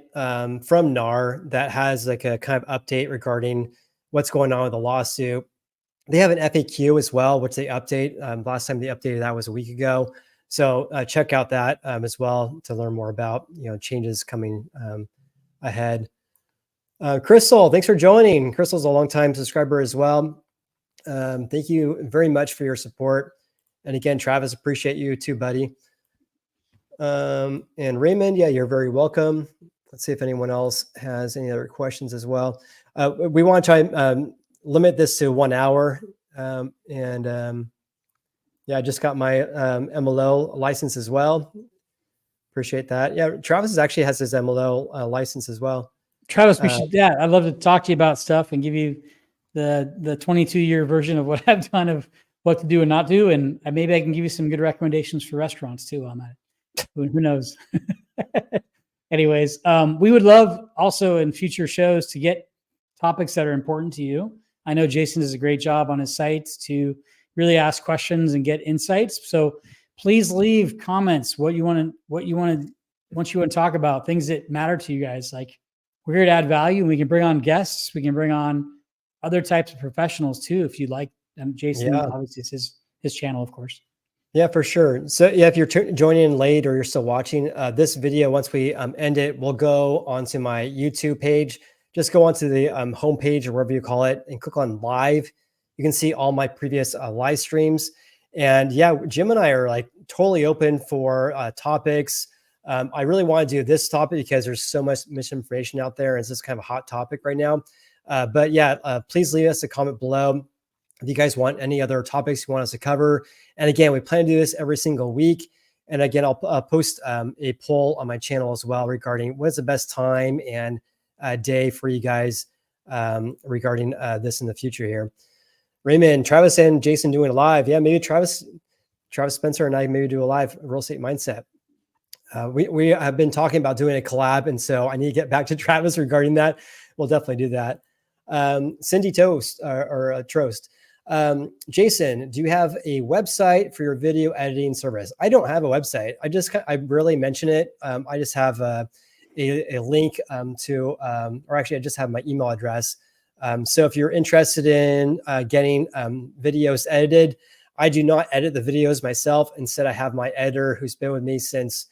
from NAR that has like a kind of update regarding what's going on with the lawsuit. They have an FAQ as well, which they update. Last time they updated that was a week ago. So check out that as well to learn more about changes coming ahead. Crystal, thanks for joining. Crystal's a longtime subscriber as well. Thank you very much for your support. And again, Travis, appreciate you too, buddy. And Raymond, yeah, you're very welcome. Let's see if anyone else has any other questions as well. We want to try limit this to 1 hour. Yeah, I just got my MLO license as well. Appreciate that. Yeah, Travis actually has his MLO license as well. Travis, I'd love to talk to you about stuff and give you the 22-year version of what I've done of what to do and not do. And maybe I can give you some good recommendations for restaurants too on that. Who knows? Anyways, we would love also in future shows to get topics that are important to you. I know Jason does a great job on his sites to really ask questions and get insights. So please leave comments, what you want to talk about, things that matter to you guys. Like, we're here to add value, and we can bring on guests. We can bring on other types of professionals too, if you'd like. Jason, obviously it's his channel, of course. Yeah, for sure. So yeah, if you're joining in late or you're still watching this video, once we end it, we'll go onto my YouTube page. Just go onto the homepage or wherever you call it and click on live. You can see all my previous live streams. And yeah, Jim and I are like totally open for topics. I really want to do this topic because there's so much misinformation out there. And it's just kind of a hot topic right now. But yeah, please leave us a comment below if you guys want any other topics you want us to cover. And again, we plan to do this every single week. And again, I'll post a poll on my channel as well regarding what is the best time and day for you guys regarding this in the future here. Raymond, Travis and Jason doing a live. Yeah, maybe Travis Spencer and I maybe do a live real estate mindset. We have been talking about doing a collab, and so I need to get back to Travis regarding that. We'll definitely do that. Cindy Toast or Trost. Jason, do you have a website for your video editing service? I don't have a website. I rarely mention it. I just have a link or actually I just have my email address. So if you're interested in getting videos edited, I do not edit the videos myself. Instead, I have my editor who's been with me since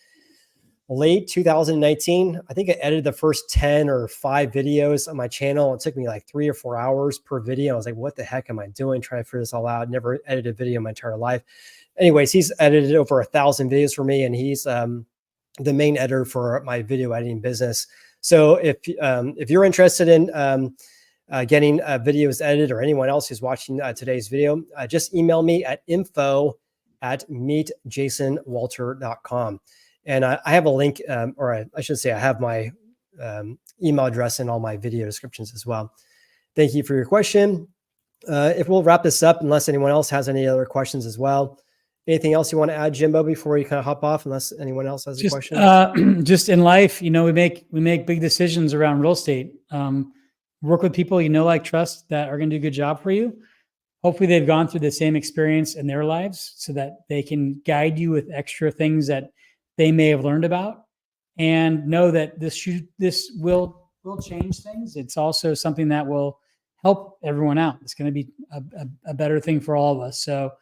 late 2019. I think I edited the first 10 or 5 videos on my channel. It took me like 3 or 4 hours per video. I was like, what the heck am I doing? Trying to figure this all out. Never edited a video in my entire life. Anyways, he's edited over 1,000 videos for me, and he's the main editor for my video editing business. So if you're interested in getting videos edited, or anyone else who's watching today's video, just email me at info@meetjasonwalter.com. And I have a link, or I should say I have my email address in all my video descriptions as well. Thank you for your question. If we'll wrap this up, unless anyone else has any other questions as well. Anything else you want to add, Jimbo, before you kind of hop off, unless anyone else has a question? Just in life, we make big decisions around real estate. Work with people like, trust, that are going to do a good job for you. Hopefully they've gone through the same experience in their lives so that they can guide you with extra things that they may have learned about, and know that this will change things. It's also something that will help everyone out. It's going to be a better thing for all of us. So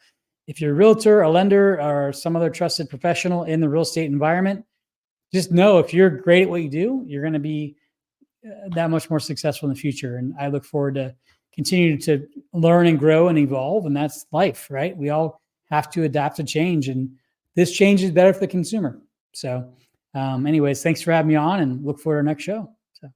if you're a realtor, a lender, or some other trusted professional in the real estate environment, just know if you're great at what you do, you're going to be that much more successful in the future. And I look forward to continuing to learn and grow and evolve. And that's life, right? We all have to adapt to change, and this change is better for the consumer. So anyways, thanks for having me on, and look forward to our next show. So.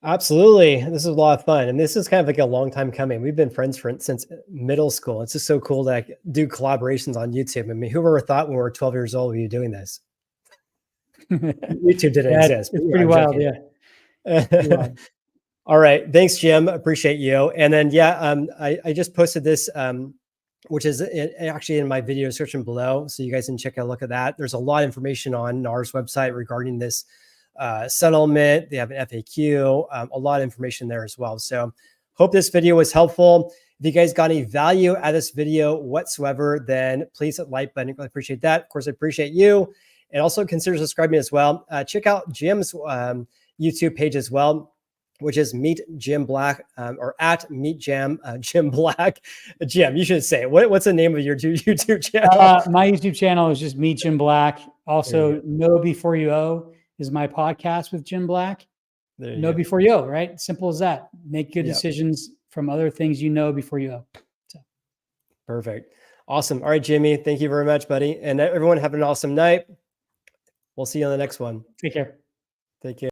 Absolutely. This is a lot of fun. And this is kind of like a long time coming. We've been friends since middle school. It's just so cool to do collaborations on YouTube. I mean, who ever thought when we were 12 years old, we were doing this? YouTube didn't exist. It's pretty wild. Yeah. All right. Thanks, Jim. Appreciate you. And then, I just posted this, which is actually in my video description below. So you guys can check a look at that. There's a lot of information on NAR's website regarding this settlement. They have an FAQ, a lot of information there as well. So hope this video was helpful. If you guys got any value out of this video whatsoever, then please hit the like button. I appreciate that. Of course, I appreciate you. And also consider subscribing as well. Check out Jim's YouTube page as well, which is Meet Jim Black, or at Meet Jam Jim Black. Jim, you should say it. What's the name of your YouTube channel? My YouTube channel is just Meet Jim Black. Also, Know Before You Owe is my podcast with Jim Black. Know before you owe, right? Simple as that. Make good decisions from other things before you owe. So. Perfect. Awesome. All right, Jimmy. Thank you very much, buddy. And everyone have an awesome night. We'll see you on the next one. Take care. Take care.